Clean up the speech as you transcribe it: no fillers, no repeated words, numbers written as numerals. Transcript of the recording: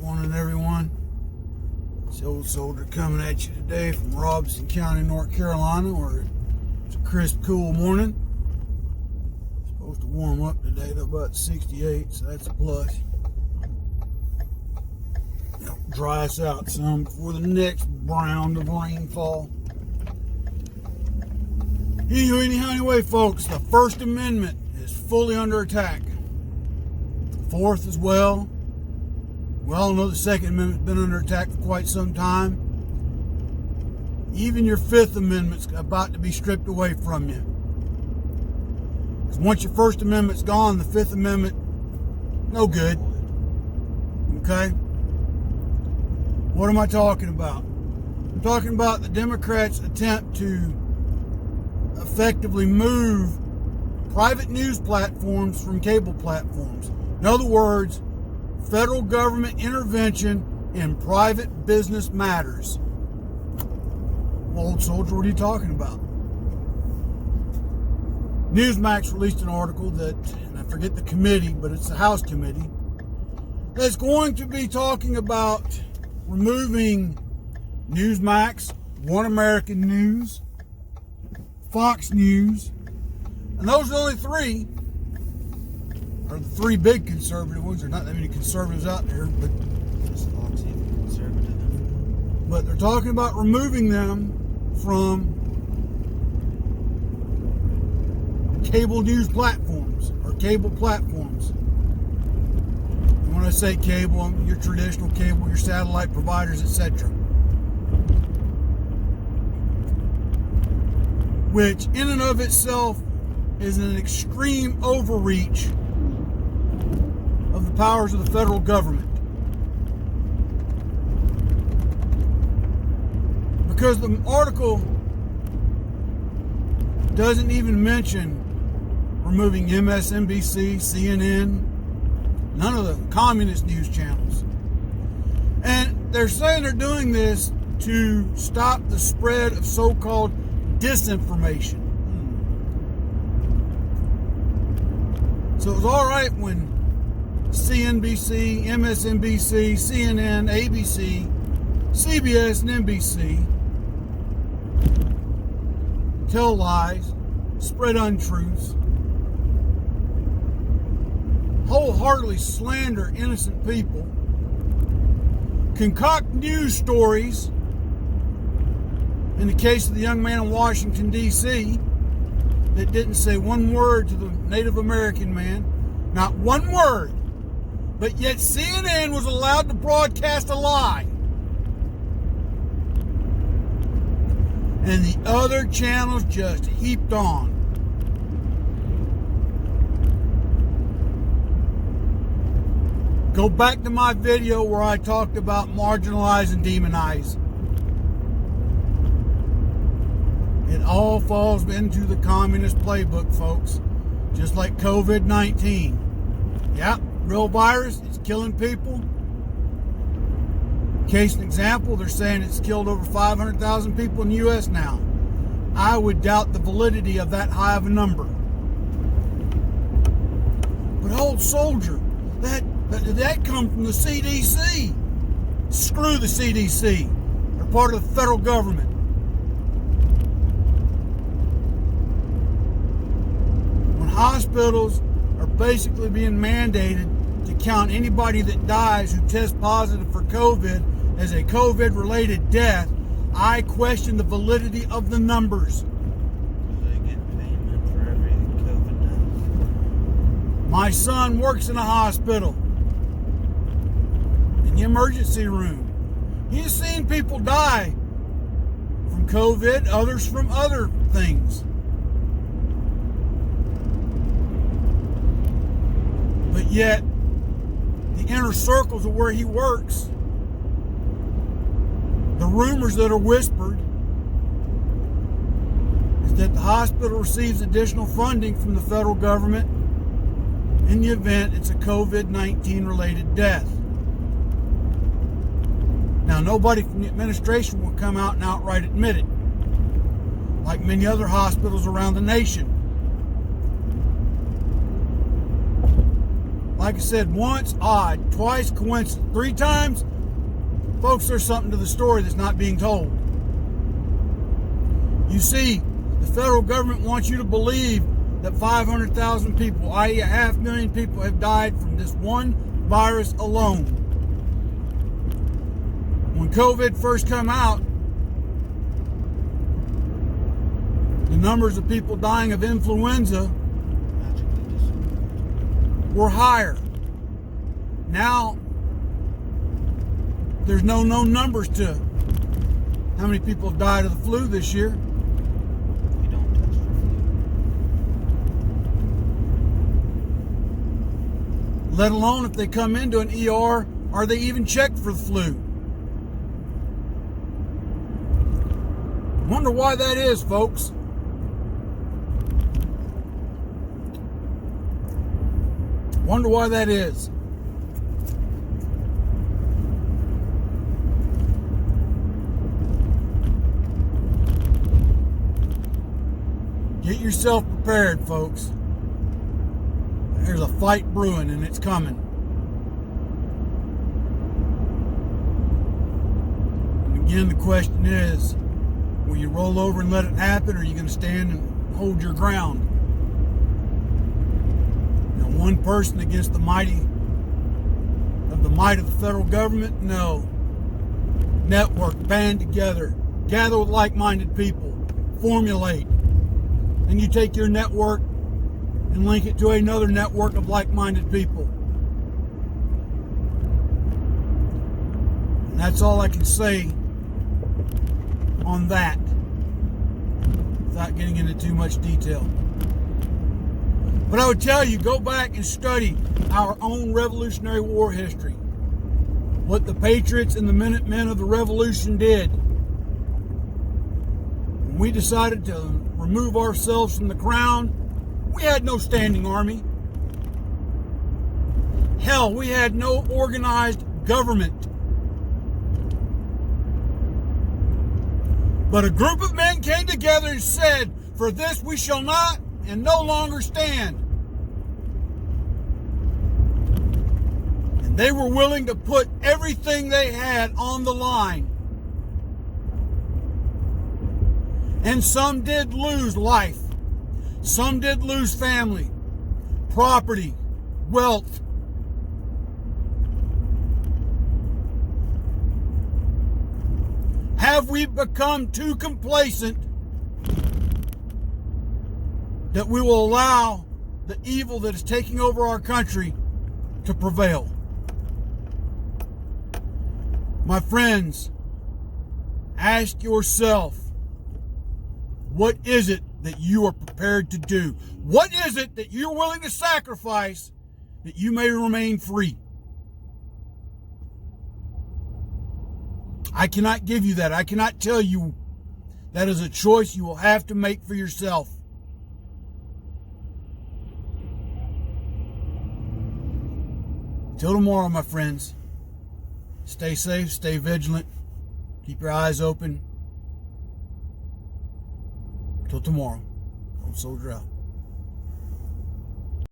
Morning, everyone. It's the old soldier coming at you today from Robeson County, North Carolina, where it's a crisp, cool morning. It's supposed to warm up today to about 68, so that's a plus. It'll dry us out some before the next round of rainfall. Anyway, folks, the First Amendment is fully under attack. Fourth as well. We all know the Second Amendment's been under attack for quite some time. Even your Fifth Amendment's about to be stripped away from you. Because once your First Amendment's gone, the Fifth Amendment, no good. Okay? What am I talking about? I'm talking about the Democrats' attempt to effectively move private news platforms from cable platforms. In other words, federal government intervention in private business matters. Old soldier, what are you talking about? Newsmax released an article that, and I forget the committee, but it's the House committee, that's going to be talking about removing Newsmax, One American News, Fox News, and those are the only three, or the three big conservative ones. There's not that many conservatives out there, but Fox even conservative. But they're talking about removing them from cable news platforms or cable platforms. And when I say cable, I mean your traditional cable, your satellite providers, etc. Which in and of itself is an extreme overreach of the powers of the federal government. Because the article doesn't even mention removing MSNBC, CNN, none of the communist news channels. And they're saying they're doing this to stop the spread of so-called disinformation. So it was all right when CNBC, MSNBC, CNN, ABC, CBS, and NBC tell lies, spread untruths, wholeheartedly slander innocent people, concoct news stories. In the case of the young man in Washington, D.C., that didn't say one word to the Native American man, not one word, but yet CNN was allowed to broadcast a lie. And the other channels just heaped on. Go back to my video where I talked about marginalize and demonize. It all falls into the communist playbook, folks. Just like COVID-19. Yeah, real virus, it's killing people. Case in example, they're saying it's killed over 500,000 people in the U.S. now. I would doubt the validity of that high of a number. But old soldier, that come from the CDC. Screw the CDC. They're part of the federal government. When hospitals are basically being mandated to count anybody that dies who tests positive for COVID as a COVID-related death, I question the validity of the numbers. Do they get payment for every COVID death? My son works in a hospital, in the emergency room. He's seen people die from COVID, others from other things. But yet, the inner circles of where he works, the rumors that are whispered, is that the hospital receives additional funding from the federal government in the event it's a COVID-19 related death. Now, nobody from the administration will come out and outright admit it, like many other hospitals around the nation. Like I said, once, odd, twice, coincidence, 3 times, folks, there's something to the story that's not being told. You see, the federal government wants you to believe that 500,000 people, i.e. 500,000 people, have died from this one virus alone. When COVID first came out, the numbers of people dying of influenza were higher. Now, there's no known numbers to how many people have died of the flu this year. We don't test for flu. Let alone if they come into an ER, are they even checked for the flu? Wonder why that is, folks. Wonder why that is. Get yourself prepared, folks. There's a fight brewing and it's coming. And again, the question is, will you roll over and let it happen, or are you going to stand and hold your ground? Now, one person against the might of the federal government? No. Network, band together, gather with like-minded people, formulate. And you take your network and link it to another network of like-minded people. And that's all I can say on that, without getting into too much detail. But I would tell you, go back and study our own Revolutionary War history. What the Patriots and the Minutemen of the Revolution did. When we decided to remove ourselves from the crown, we had no standing army. Hell, we had no organized government. But a group of men came together and said, "For this we shall not and no longer stand." And they were willing to put everything they had on the line. And some did lose life. Some did lose family, property, wealth. Have we become too complacent that we will allow the evil that is taking over our country to prevail? My friends, ask yourself, what is it that you are prepared to do? What is it that you're willing to sacrifice that you may remain free? I cannot give you that. I cannot tell you. That is a choice you will have to make for yourself. Till tomorrow, my friends. Stay safe, stay vigilant, keep your eyes open. Till tomorrow, Old Soldier out.